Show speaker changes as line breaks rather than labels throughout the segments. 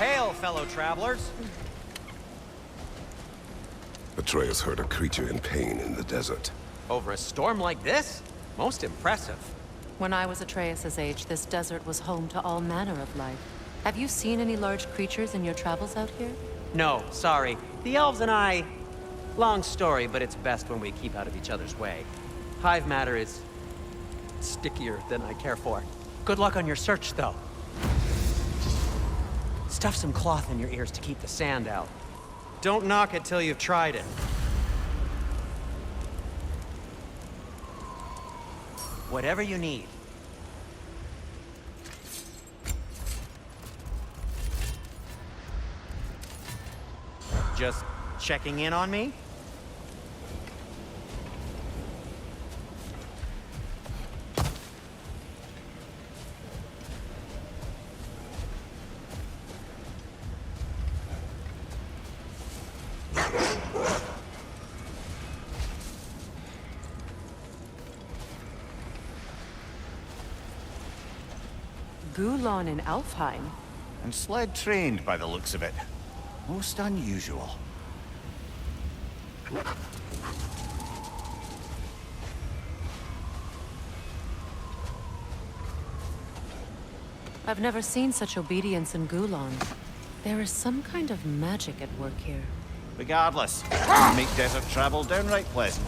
Hail, fellow travelers.
Atreus heard a creature in pain in the desert.
Over a storm like this? Most impressive.
When I was Atreus' age, this desert was home to all manner of life. Have you seen any large creatures in your travels out here?
No, sorry. The elves and I... Long story, but it's best when we keep out of each other's way. Hive matter is... stickier than I care for. Good luck on your search, though. Stuff some cloth in your ears to keep the sand out. Don't knock it till you've tried it. Whatever you need. Just checking in on me?
Gulon in Alfheim?
And sled trained by the looks of it. Most unusual.
I've never seen such obedience in Gulon. There is some kind of magic at work here.
Regardless, it can make desert travel downright pleasant.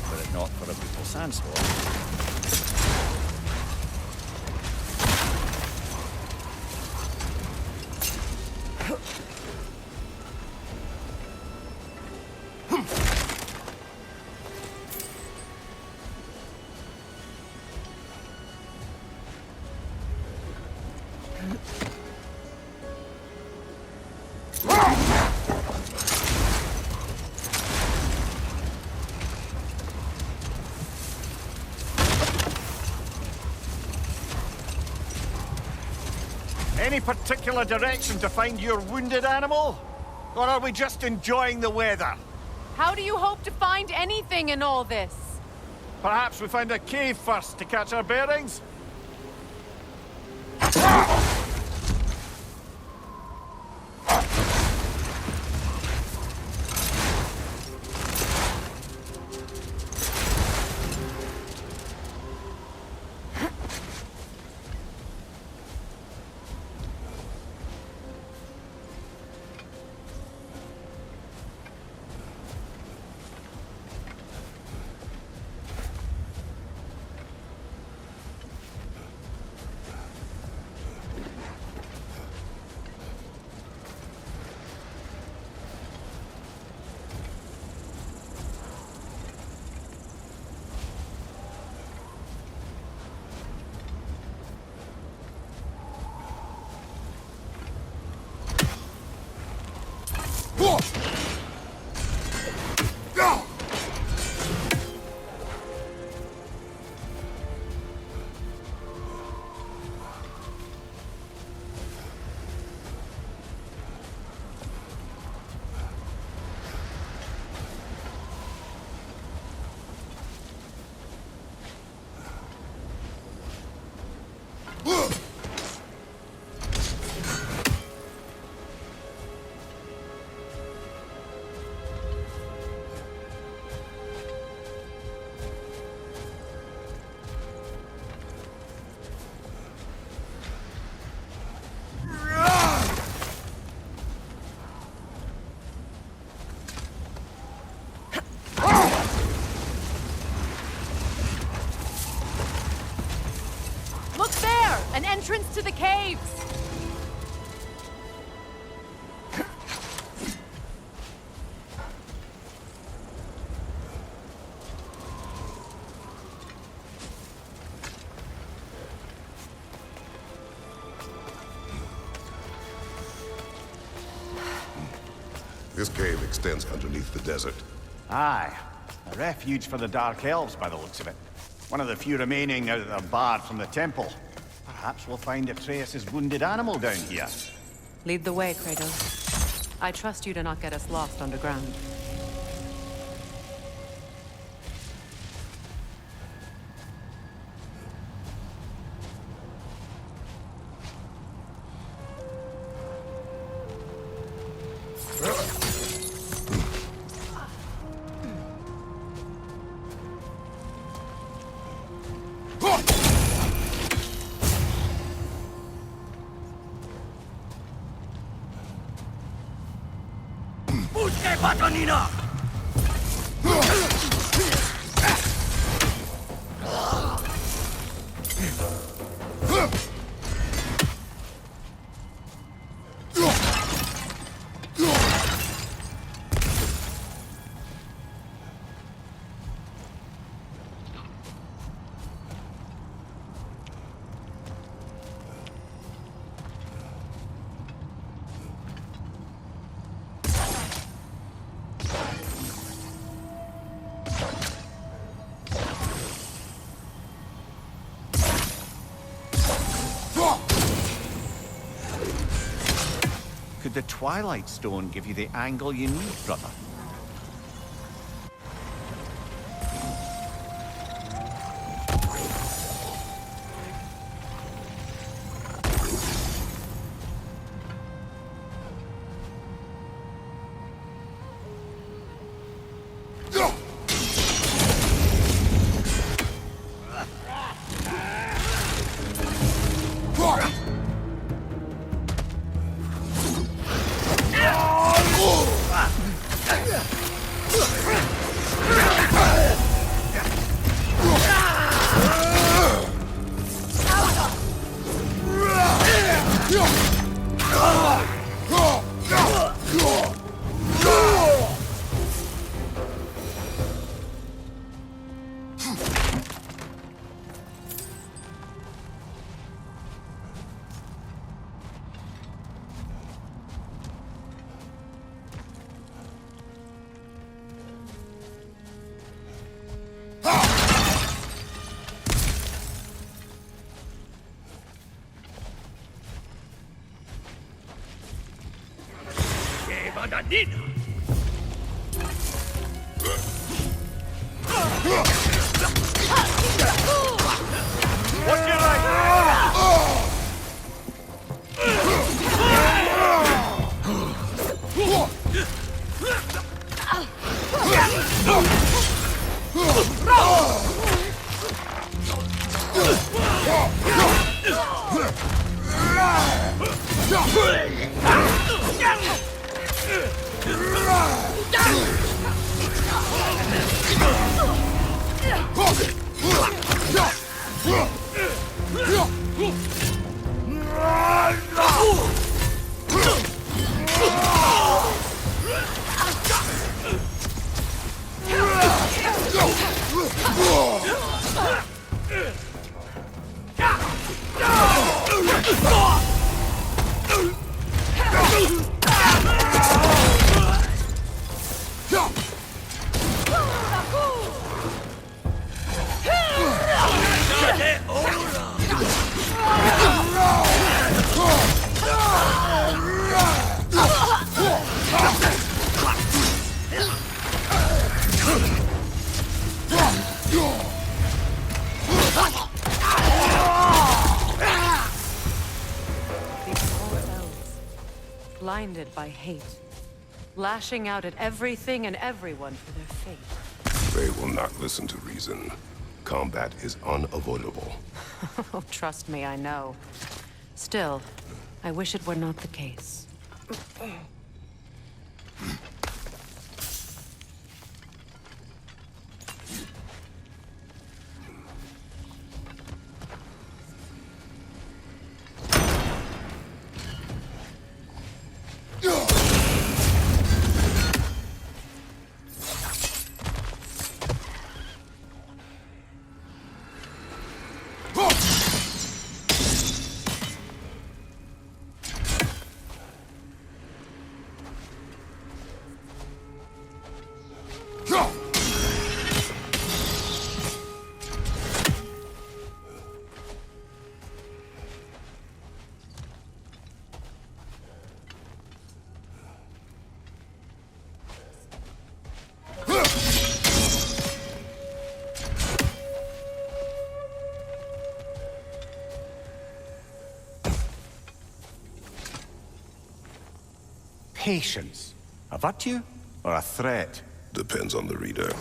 Were it not for a brutal sandstorm. Any particular direction to find your wounded animal? Or are we just enjoying the weather?
How do you hope to find anything in all this?
Perhaps we find a cave first to catch our bearings?
An entrance to the caves!
This cave extends underneath the desert.
Aye. A refuge for the Dark Elves, by the looks of it. One of the few remaining now that they're barred from the temple. Perhaps we'll find Atreus' wounded animal down here.
Lead the way, Kratos. I trust you to not get us lost underground.
Could the Twilight Stone give you the angle you need, brother?
What's your right?
Blinded by hate, lashing out at everything and everyone for their fate.
They will not listen to reason. Combat is unavoidable.
Oh, trust me, I know. Still, I wish it were not the case.
patience a virtue or a threat?
Depends on the reader.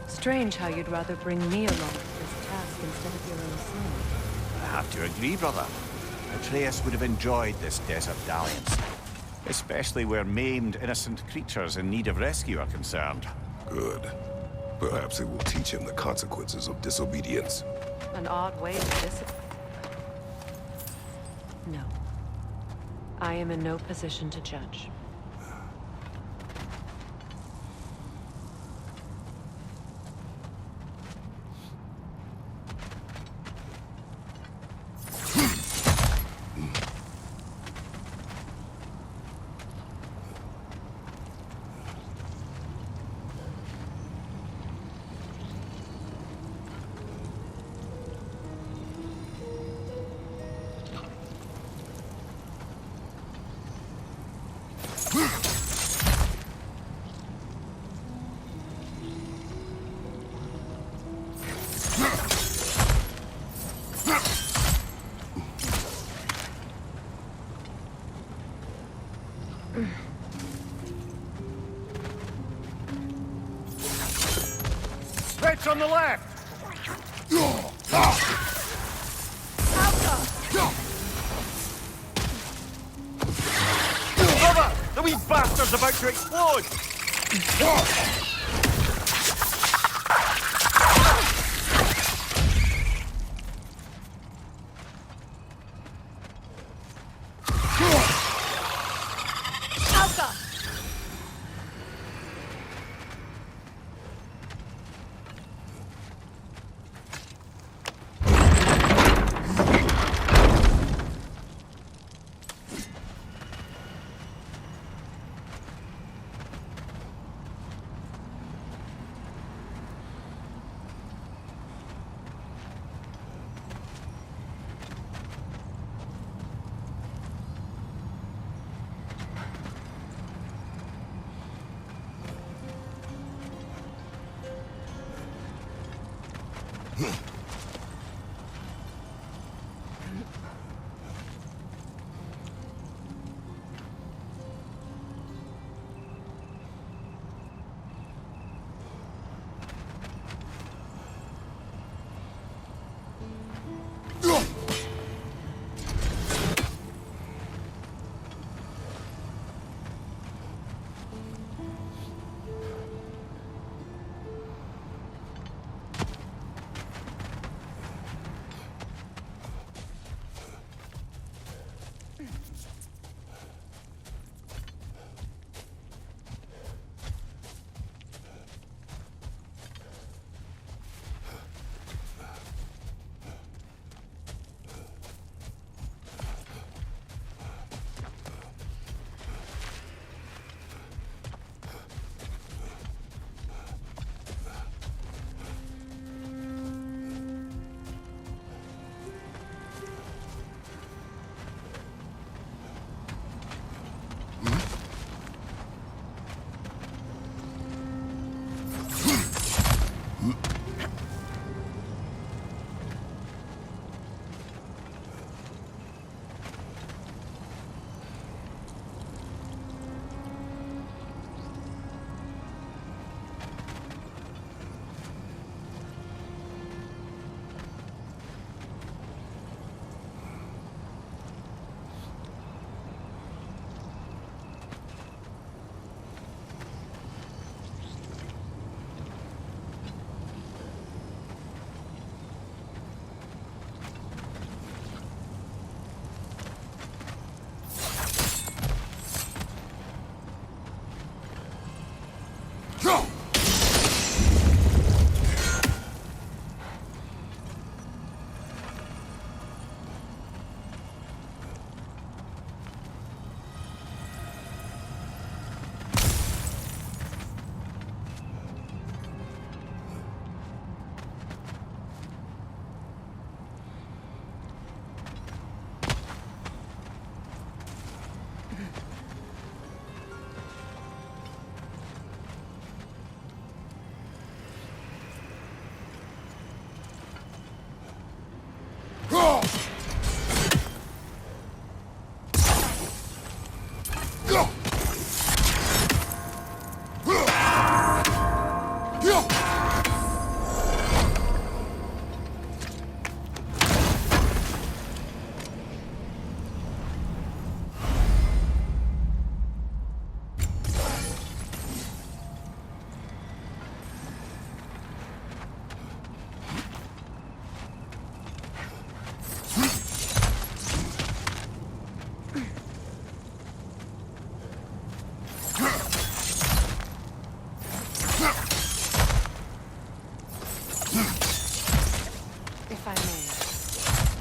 Strange how you'd rather bring me along for this task instead of your own son.
I have to agree, brother. Atreus would have enjoyed this desert dalliance. Especially where maimed, innocent creatures in need of rescue are concerned.
Good. Perhaps it will teach him the consequences of disobedience.
An odd way to discipline. No. I am in no position to judge.
Threats on the left! Cover! The wee bastard's about to explode!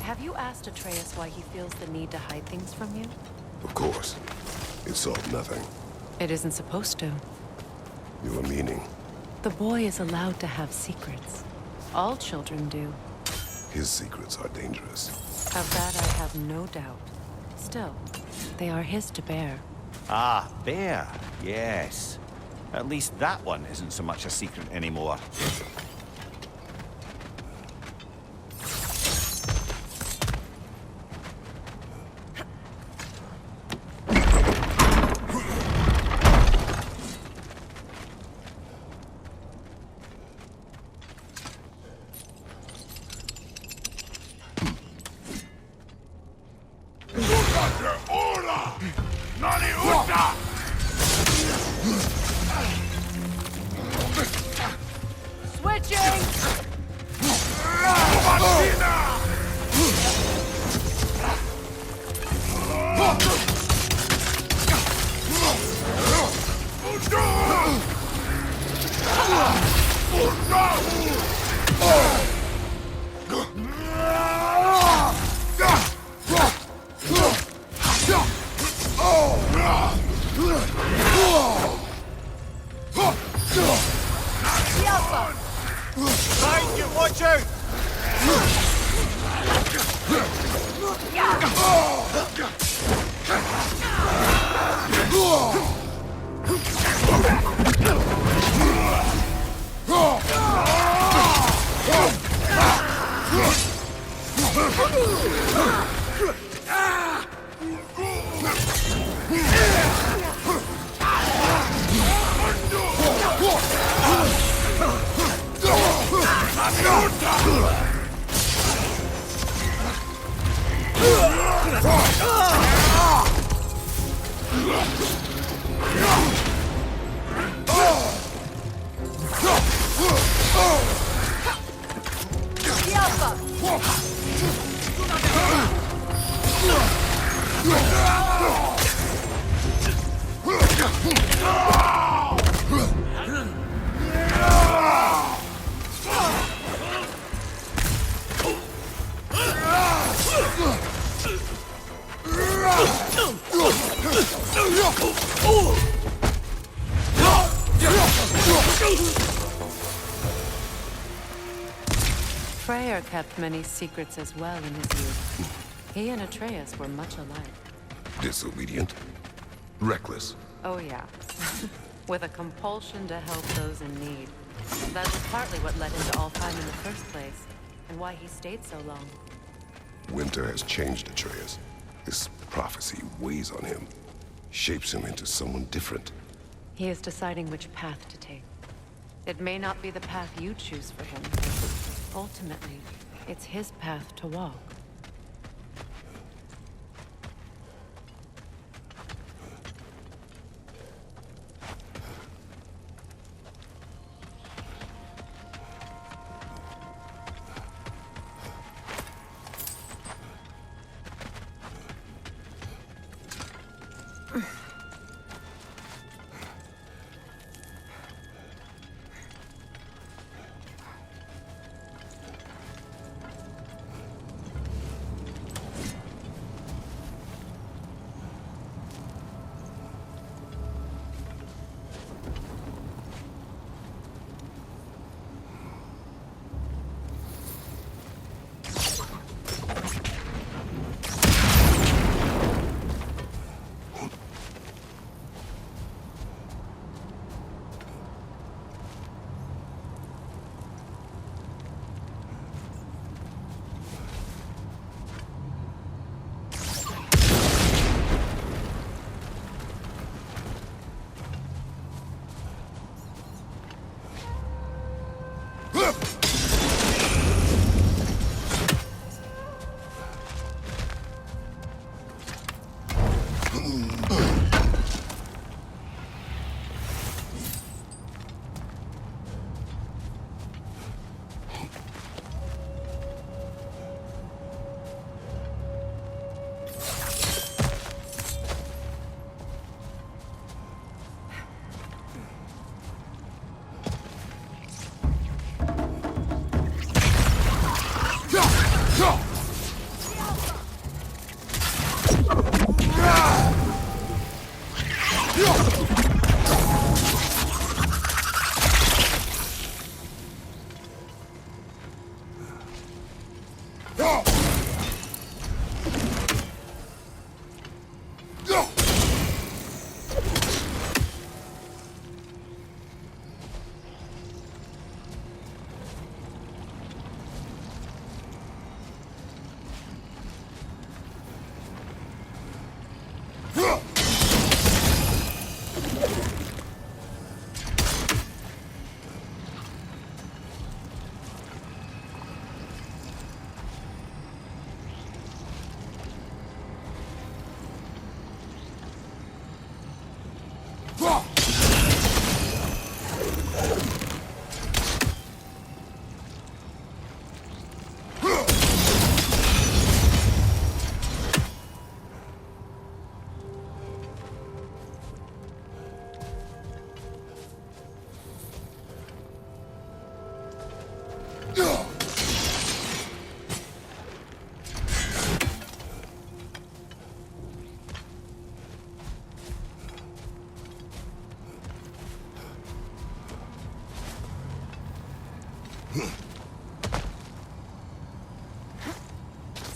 Have you asked Atreus why he feels the need to hide things from you?
Of course. It solved nothing.
It isn't supposed to.
Your meaning?
The boy is allowed to have secrets. All children do.
His secrets are dangerous.
Of that I have no doubt. Still, they are his to bear.
Ah, bear. Yes. At least that one isn't so much a secret anymore.
Behind you, watch out!
Freyr kept many secrets as well in his youth. He and Atreus were much alike.
Disobedient? Reckless?
Oh yeah. With a compulsion to help those in need. That is partly what led him to Alfheim in the first place, and why he stayed so long.
Winter has changed Atreus. This prophecy weighs on him, shapes him into someone different.
He is deciding which path to take. It may not be the path you choose for him. Ultimately, it's his path to walk.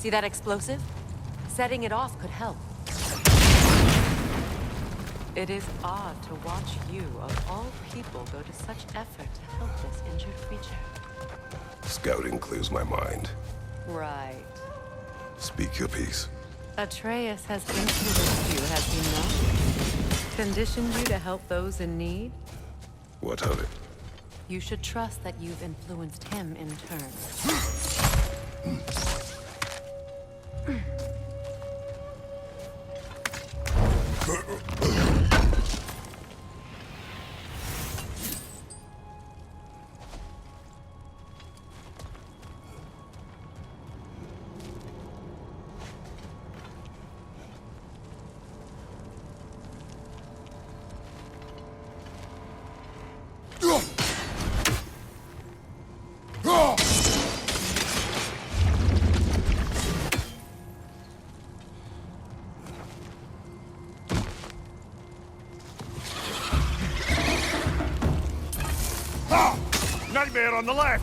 See that explosive? Setting it off could help. It is odd to watch you, of all people, go to such effort to help this injured creature.
Scouting clears my mind.
Right.
Speak your piece.
Atreus has influenced you, has he not? Conditioned you to help those in need?
What of it?
You should trust that you've influenced him in turn.
Nightmare on the left!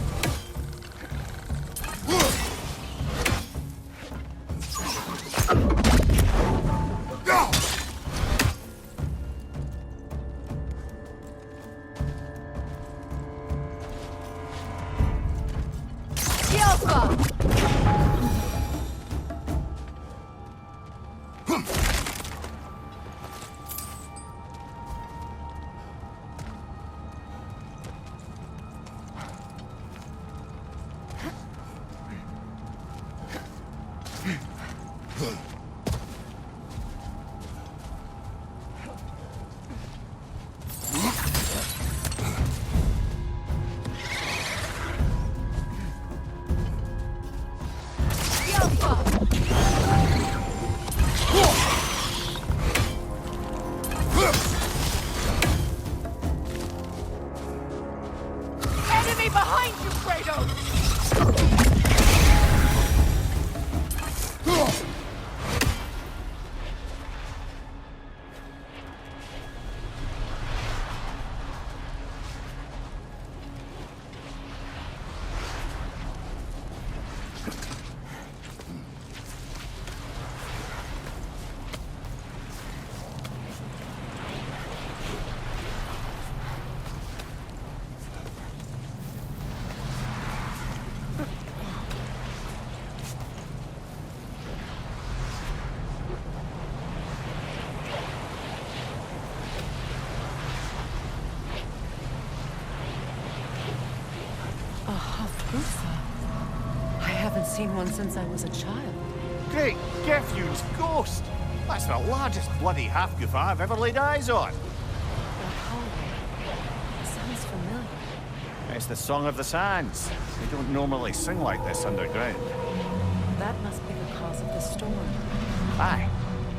Enemy behind you, Kratos! I haven't seen one since I was a child.
Great, Gefyun's ghost! That's the largest bloody half-goof I've ever laid eyes on.
That hallway. Sounds familiar.
It's the Song of the Sands. They don't normally sing like this underground.
That must be the cause of the storm.
Aye.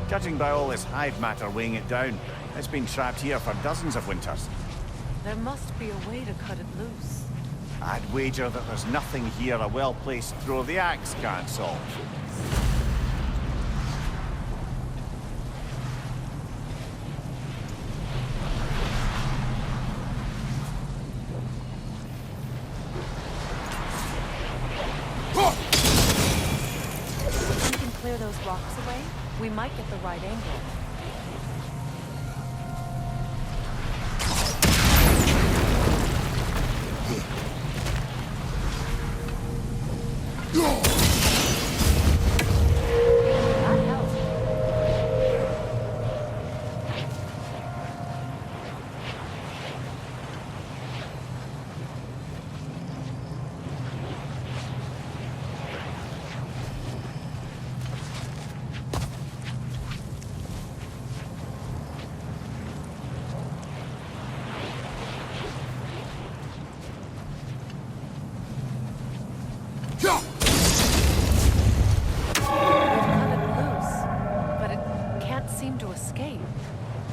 Judging by all this hive matter weighing it down, it's been trapped here for dozens of winters.
There must be a way to cut it loose.
I'd wager that there's nothing here a well-placed throw of the axe can't solve.
If we can clear those rocks away, we might get the right angle. That helped.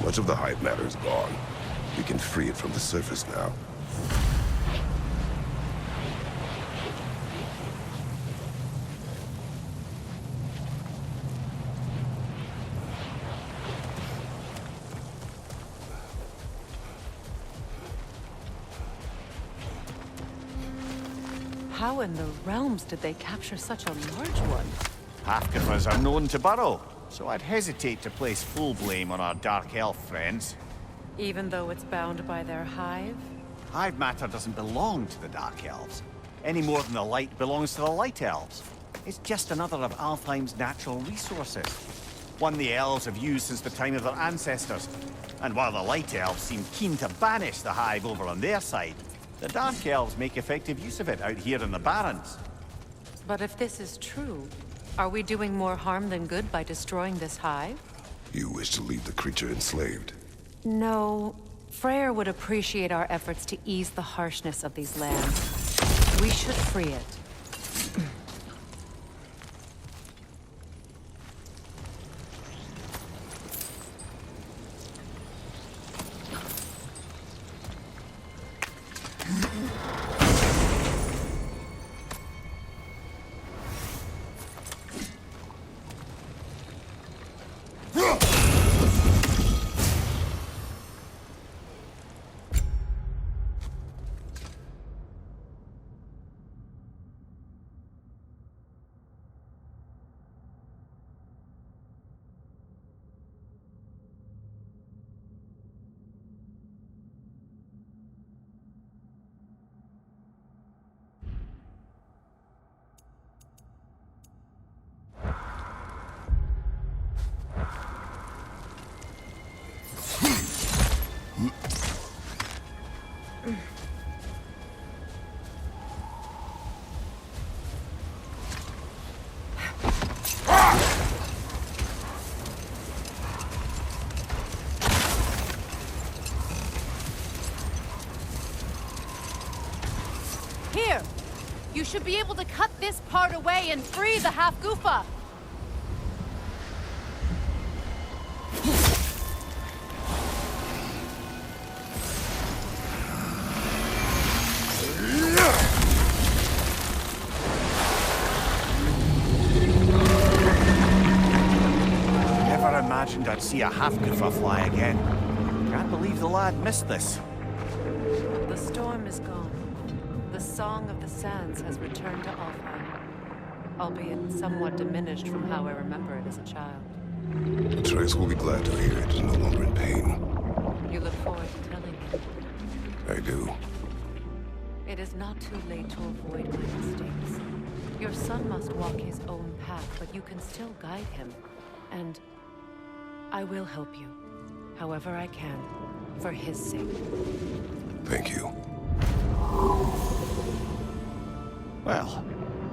Much of the hive matter is gone. We can free it from the surface now.
How in the realms did they capture such a large one?
Half-Giffers are known to burrow, so I'd hesitate to place full blame on our Dark Elf friends.
Even though it's bound by their hive?
Hive matter doesn't belong to the Dark Elves, any more than the light belongs to the Light Elves. It's just another of Alfheim's natural resources. One the elves have used since the time of their ancestors. And while the Light Elves seem keen to banish the hive over on their side, the Dark Elves make effective use of it out here in the Barrens.
But if this is true, are we doing more harm than good by destroying this hive?
You wish to leave the creature enslaved?
No. Freyr would appreciate our efforts to ease the harshness of these lands. We should free it.
Here! You should be able to cut this part away and free the half-goofa!
Never imagined I'd see a half-goofa fly again. Can't believe the lad missed this.
The storm is gone. The Song of the Sands has returned to Alfheim, albeit somewhat diminished from how I remember it as a child.
Atreus will be glad to hear it is no longer in pain.
You look forward to telling him.
I do.
It is not too late to avoid my mistakes. Your son must walk his own path, but you can still guide him. And I will help you, however I can, for his sake.
Thank you.
Well,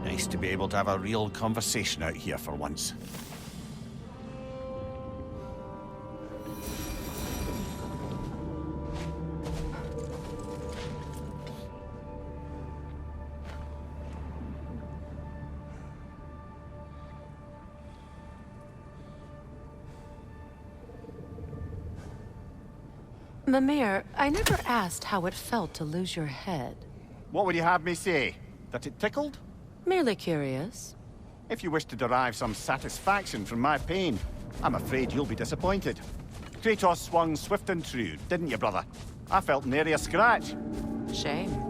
nice to be able to have a real conversation out here for once.
Mimir, I never asked how it felt to lose your head.
What would you have me say? That it tickled?
Merely curious.
If you wish to derive some satisfaction from my pain, I'm afraid you'll be disappointed. Kratos swung swift and true, didn't you, brother? I felt nary a scratch.
Shame.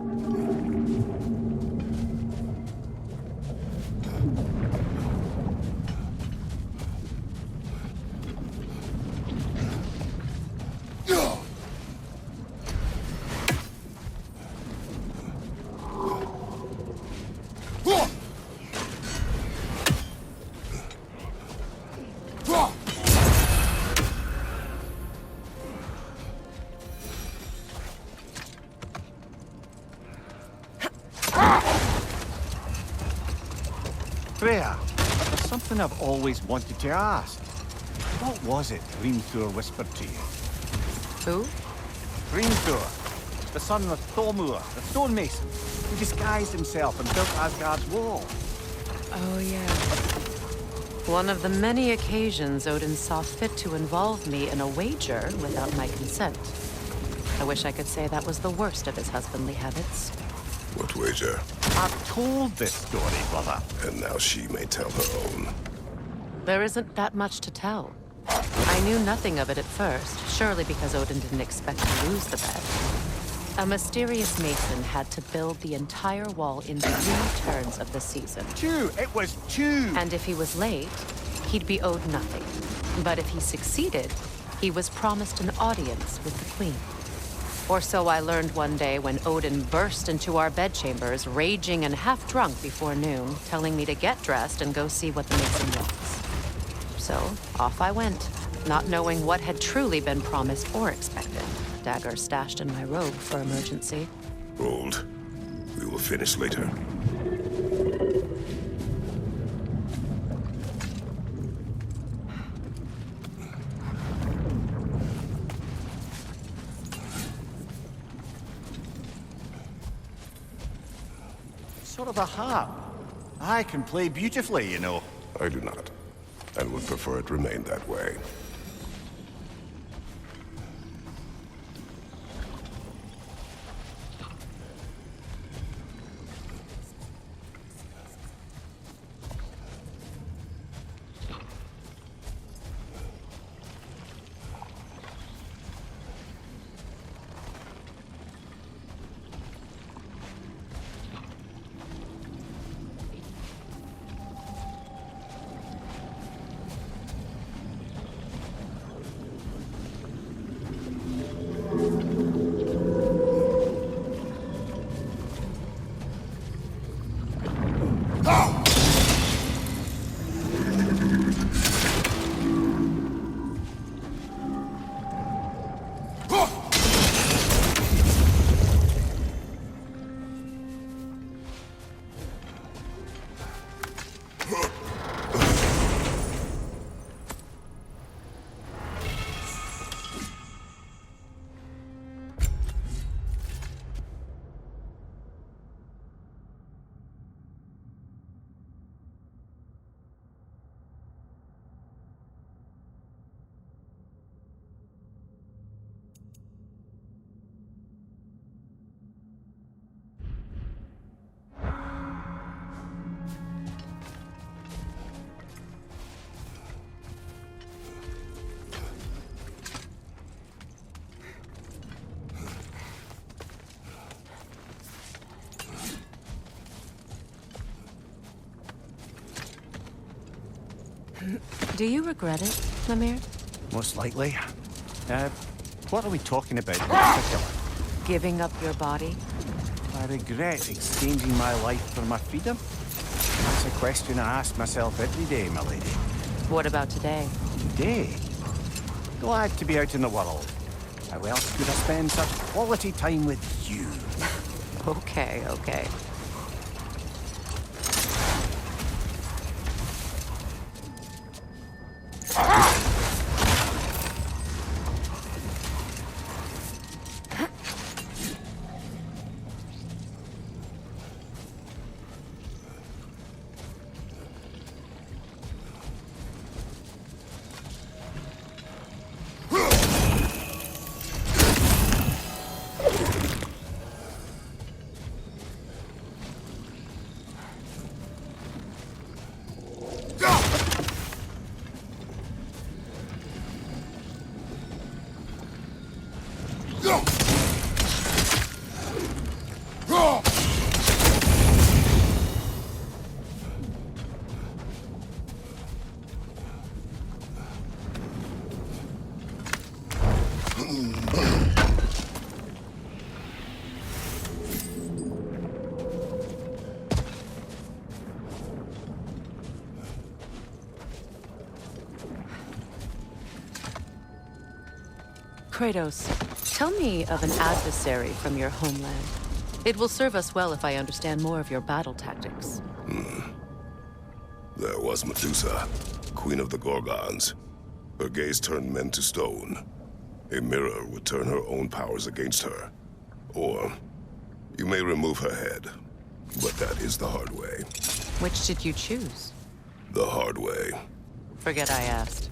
Freya, there's something I've always wanted to ask. What was it Hrimthur whispered to you?
Who?
Hrimthur, the son of Thormur, the stonemason, who disguised himself and built Asgard's wall.
Oh, yeah. One of the many occasions Odin saw fit to involve me in a wager without my consent. I wish I could say that was the worst of his husbandly habits.
What wager?
I've told this story, brother.
And now she may tell her own.
There isn't that much to tell. I knew nothing of it at first, surely because Odin didn't expect to lose the bet. A mysterious mason had to build the entire wall in 3 turns of the season.
2! It was 2!
And if he was late, he'd be owed nothing. But if he succeeded, he was promised an audience with the queen. Or so I learned one day when Odin burst into our bedchambers, raging and half drunk before noon, telling me to get dressed and go see what the mason wants. So, off I went, not knowing what had truly been promised or expected. Dagger stashed in my robe for emergency.
Hold. We will finish later.
Sort of a harp. I can play beautifully, you know.
I do not, and would prefer it remain that way.
Do you regret it, Lemire?
Most likely. What are we talking about in particular?
Giving up your body?
I regret exchanging my life for my freedom. That's a question I ask myself every day, my lady.
What about today?
Today? Glad to be out in the world. How else could I spend such quality time with you?
Okay, okay. Kratos, tell me of an adversary from your homeland. It will serve us well if I understand more of your battle tactics.
There was Medusa, queen of the Gorgons. Her gaze turned men to stone. A mirror would turn her own powers against her. Or, you may remove her head, but that is the hard way.
Which did you choose?
The hard way.
Forget I asked.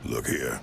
Look here.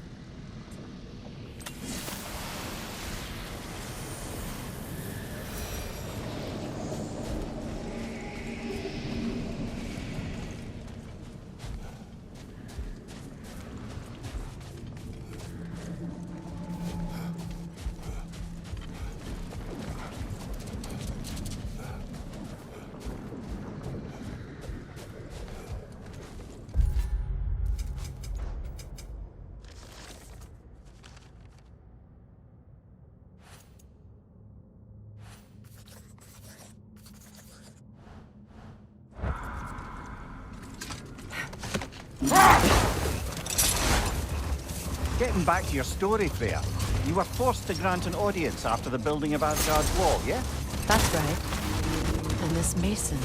Getting back to your story, Freya, you were forced to grant an audience after the building of Asgard's wall, yeah?
That's right. And this Mason,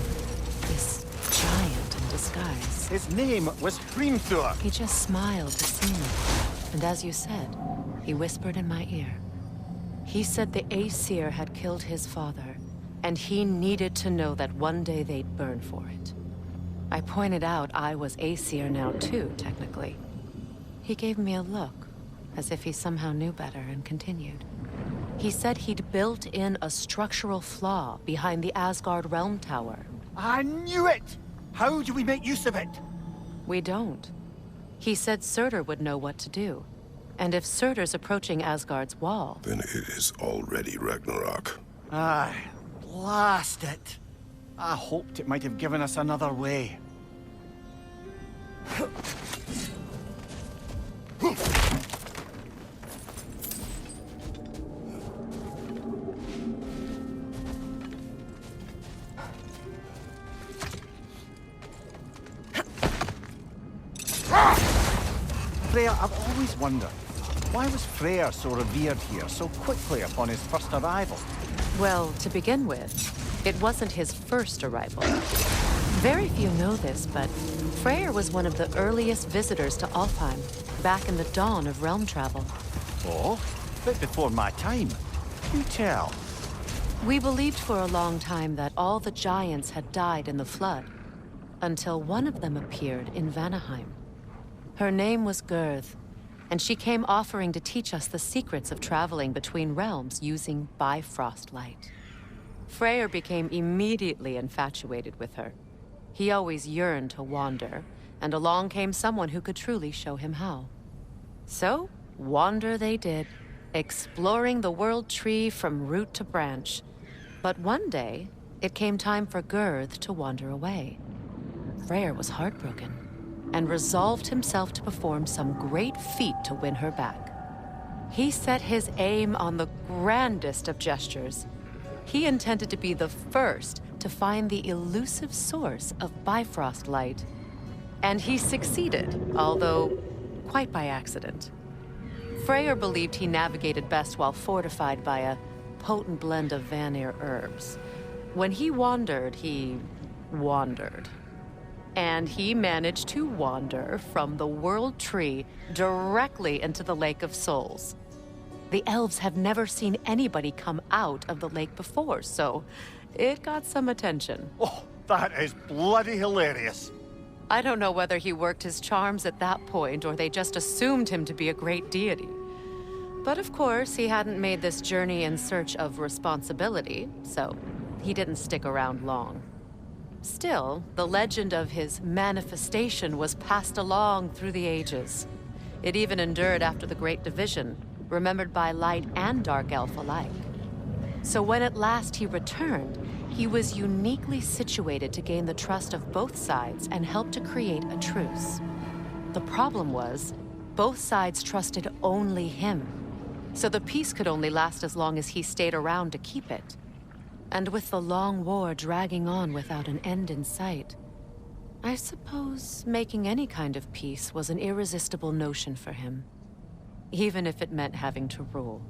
this giant in disguise,
His name was Hrimthur.
he just smiled to see me. And as you said, he whispered in my ear. He said the Aesir had killed his father, and he needed to know that one day they'd burn for it. I pointed out I was Aesir now too, technically. He gave me a look, as if he somehow knew better, and continued. He said he'd built in a structural flaw behind the Asgard Realm Tower.
I knew it! How do we make use of it?
We don't. He said Surtur would know what to do. And if Surtur's approaching Asgard's wall...
Then it is already Ragnarok.
Aye, blast it. I hoped it might have given us another way. Freya, I've always wondered, why was Freyr so revered here so quickly upon his first arrival?
Well, to begin with, it wasn't his first arrival. Very few know this, but Freyr was one of the earliest visitors to Alfheim, back in the dawn of realm travel.
Oh, bit before my time. You tell.
We believed for a long time that all the giants had died in the flood, until one of them appeared in Vanaheim. Her name was Gurth, and she came offering to teach us the secrets of traveling between realms using Bifrost light. Freyr became immediately infatuated with her. He always yearned to wander, and along came someone who could truly show him how. So, wander they did, exploring the world tree from root to branch. But one day, it came time for Gurth to wander away. Freyr was heartbroken, and resolved himself to perform some great feat to win her back. He set his aim on the grandest of gestures. He intended to be the first to find the elusive source of Bifrost light. And he succeeded, although quite by accident. Freyr believed he navigated best while fortified by a potent blend of Vanir herbs. When he wandered, he wandered. And he managed to wander from the World Tree directly into the Lake of Souls. The elves have never seen anybody come out of the lake before, so it got some attention.
Oh, that is bloody hilarious.
I don't know whether he worked his charms at that point or they just assumed him to be a great deity. But of course, he hadn't made this journey in search of responsibility, so he didn't stick around long. Still, the legend of his manifestation was passed along through the ages. It even endured after the Great Division, remembered by light and dark elf alike. So when at last he returned, he was uniquely situated to gain the trust of both sides and help to create a truce. The problem was, both sides trusted only him. So the peace could only last as long as he stayed around to keep it. And with the long war dragging on without an end in sight, I suppose making any kind of peace was an irresistible notion for him, even if it meant having to rule.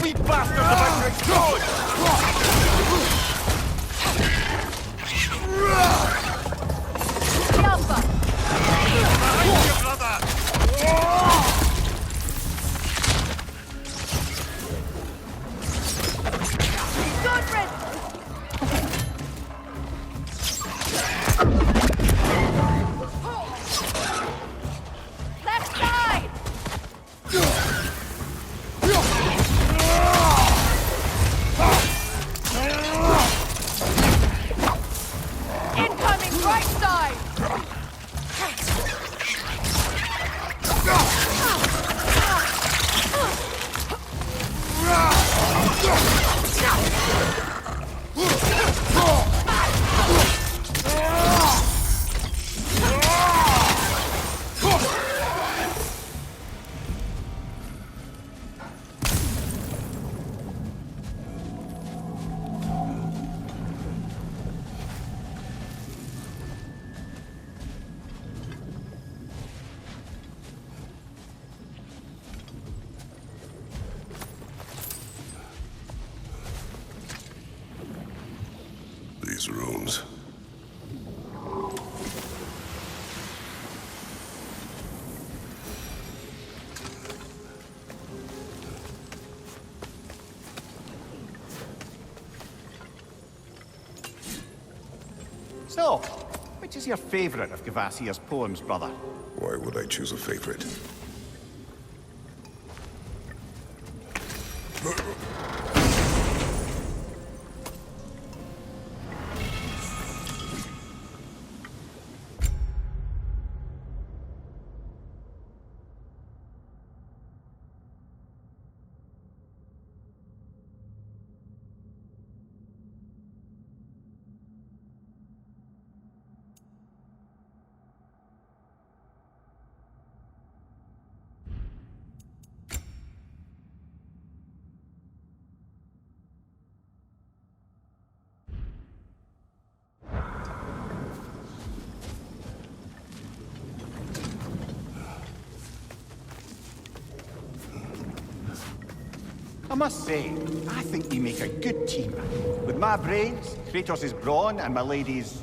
wee bastard's about to explode!
The Alpha!
Behind you, brother!
Good riddance! Left side! Incoming right side!
These rooms.
So, which is your favorite of Gavassia's poems, brother?
Why would I choose a favorite?
I must say, I think we make a good team. With my brains, Kratos' brawn, and my lady's,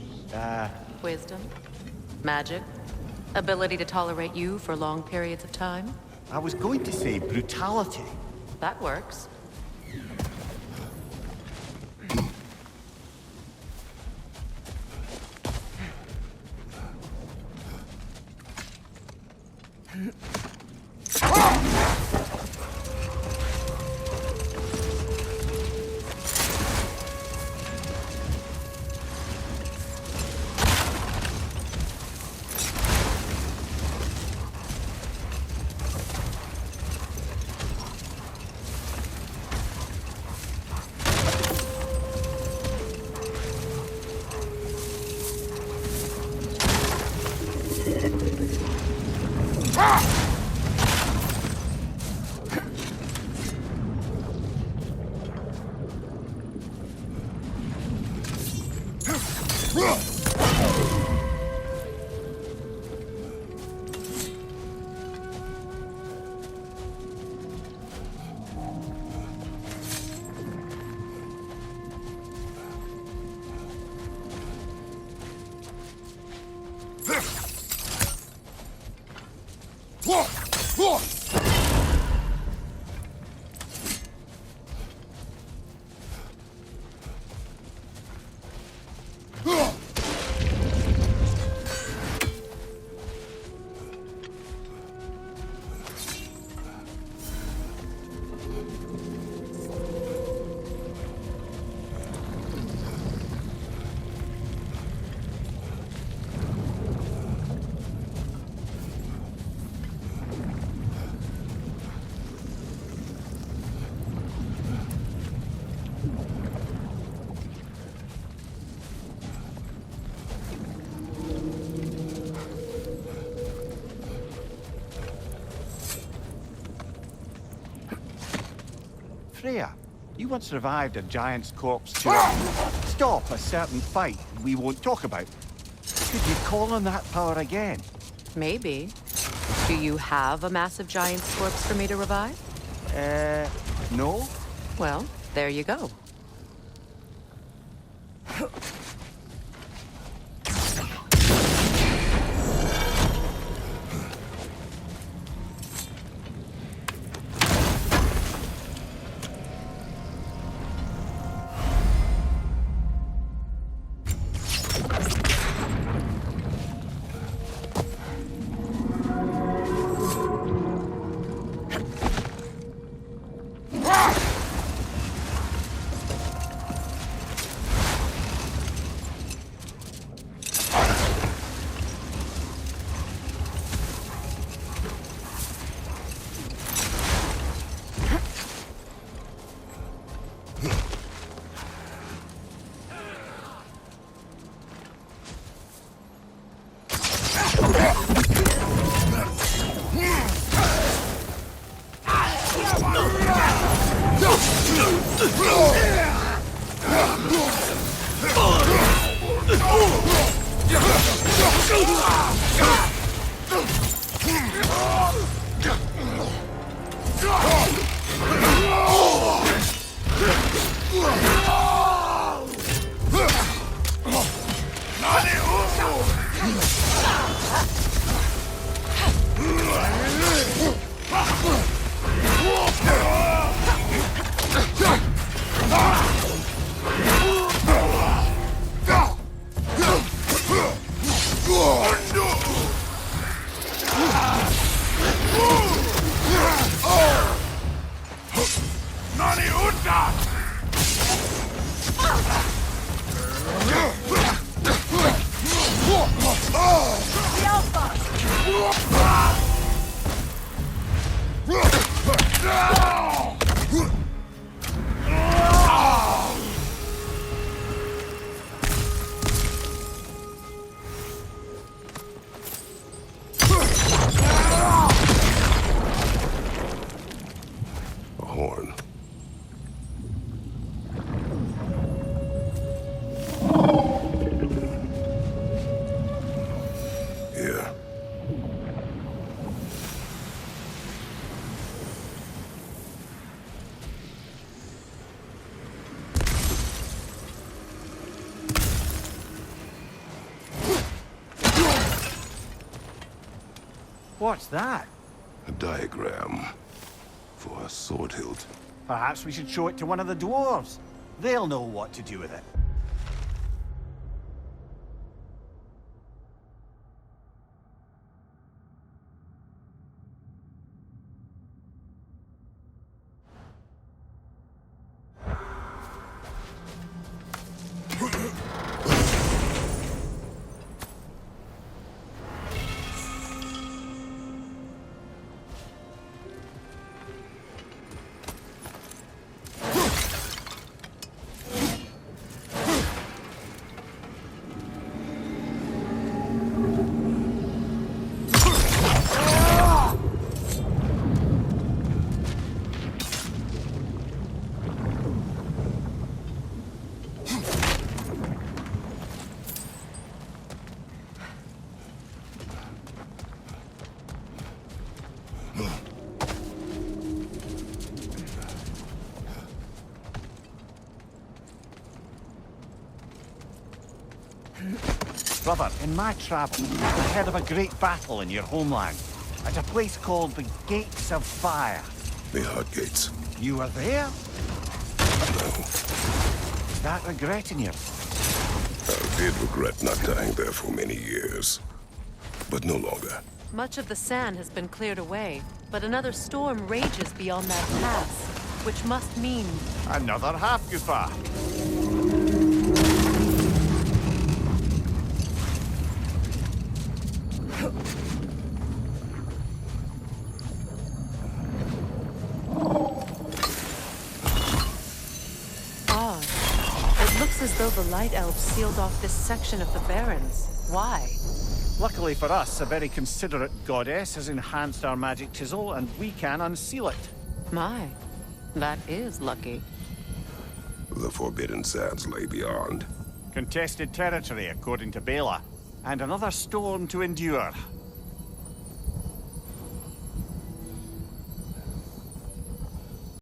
Wisdom, magic, ability to tolerate you for long periods of time.
I was going to say brutality.
That works.
Freya, you once revived a giant's corpse to stop a certain fight we won't talk about. Could you call on that power again?
Maybe. Do you have a massive giant's corpse for me to revive?
No?
Well, there you go.
A horn. Here.
What's that?
A diagram for a sword hilt.
Perhaps we should show it to one of the dwarves. They'll know what to do with it. Brother, in my travels, I heard of a great battle in your homeland, at a place called the Gates of Fire.
The Hot Gates.
You were there?
No.
Is that regret in your...
I did regret not dying there for many years. But no longer.
Much of the sand has been cleared away, but another storm rages beyond that pass, which must mean...
Another half-goofa.
Odd. It looks as though the Light Elves sealed off this section of the Barrens. Why?
Luckily for us, a very considerate goddess has enhanced our magic chisel, and we can unseal it.
My, that is lucky.
The Forbidden Sands lay beyond.
Contested territory, according to Bela. And another storm to endure.